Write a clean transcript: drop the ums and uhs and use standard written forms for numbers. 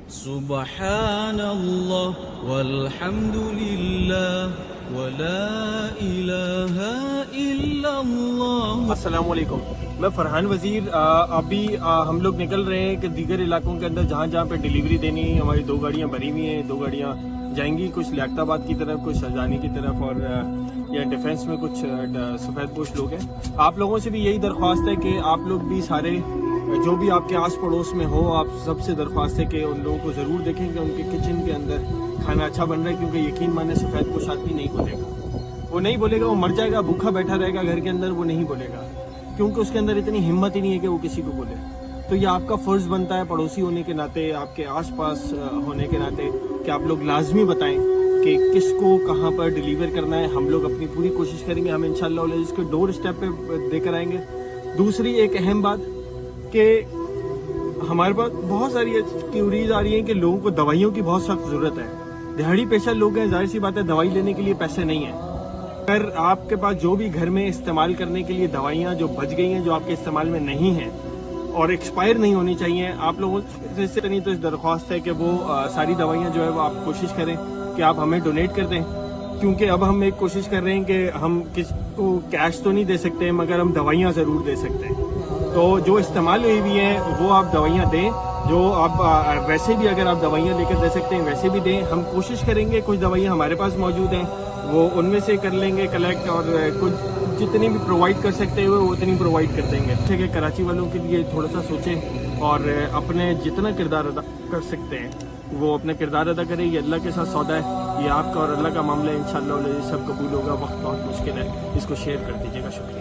सुबहानल्लाह वल्हम्दुलिल्लाह वला इलाहा इल्लल्लाह। अस्सलाम वालेकुम, मैं फरहान वजीर। अभी हम लोग निकल रहे हैं कि दीगर इलाकों के अंदर जहाँ जहाँ पे डिलीवरी देनी है। हमारी 2 गाड़ियाँ भरी हुई हैं, 2 गाड़ियाँ जाएंगी, कुछ लियाकताबाद की तरफ, कुछ सरजानी की तरफ, और या डिफेंस में कुछ सफ़ेद पोश लोग हैं। आप लोगों से भी यही दरख्वास्त है कि आप लोग भी सारे जो भी आपके आस पड़ोस में हो, आप सबसे दरख्वास्त है कि उन लोगों को ज़रूर देखें कि उनके किचन के अंदर खाना अच्छा बन रहा है, क्योंकि यकीन माने सफ़ेद पोश आदमी नहीं बोलेगा, वो नहीं बोलेगा, वो मर जाएगा, भूखा बैठा रहेगा घर के अंदर, वो नहीं बोलेगा, क्योंकि उसके अंदर इतनी हिम्मत ही नहीं है कि वो किसी को बोले। तो ये आपका फ़र्ज़ बनता है पड़ोसी होने के नाते, आपके आसपास होने के नाते, कि आप लोग लाजमी बताएं कि किसको कहाँ पर डिलीवर करना है। हम लोग अपनी पूरी कोशिश करेंगे, हम इंशाल्लाह इसके डोर स्टेप पे देकर आएंगे। दूसरी एक अहम बात कि हमारे पास बहुत सारी क्यूरीज आ रही हैं कि लोगों को दवाइयों की बहुत सख्त ज़रूरत है। दिहाड़ी पेशा लोग हैं, जाहिर सी बात है दवाई लेने के लिए पैसे नहीं हैं। अगर आपके पास जो भी घर में इस्तेमाल करने के लिए दवाइयाँ जो बच गई हैं, जो आपके इस्तेमाल में नहीं हैं और एक्सपायर नहीं होनी चाहिए, आप लोगों से नहीं तो इस दरख्वास्त है कि वो सारी दवाइयाँ जो है वो आप कोशिश करें कि आप हमें डोनेट कर दें, क्योंकि अब हम एक कोशिश कर रहे हैं कि हम किसी को कैश तो नहीं दे सकते मगर हम दवाइयाँ ज़रूर दे सकते हैं। तो जो इस्तेमाल हुई हुई हैं वो आप दवाइयाँ दें, जो आप वैसे भी अगर आप दवाइयाँ लेकर दे सकते हैं वैसे भी दें। हम कोशिश करेंगे, कुछ दवाइयाँ हमारे पास मौजूद हैं वो उनमें से कर लेंगे कलेक्ट, और कुछ जितनी भी प्रोवाइड कर सकते हैं वो उतनी प्रोवाइड कर देंगे। ठीक है, कराची वालों के लिए थोड़ा सा सोचें और अपने जितना किरदार अदा कर सकते हैं वो अपना किरदार अदा करें। ये अल्लाह के साथ सौदा है, ये आपका और अल्लाह का मामला है। इंशाअल्लाह सब कबूल होगा। वक्त बहुत मुश्किल है, इसको शेयर कर दीजिएगा। शुक्रिया।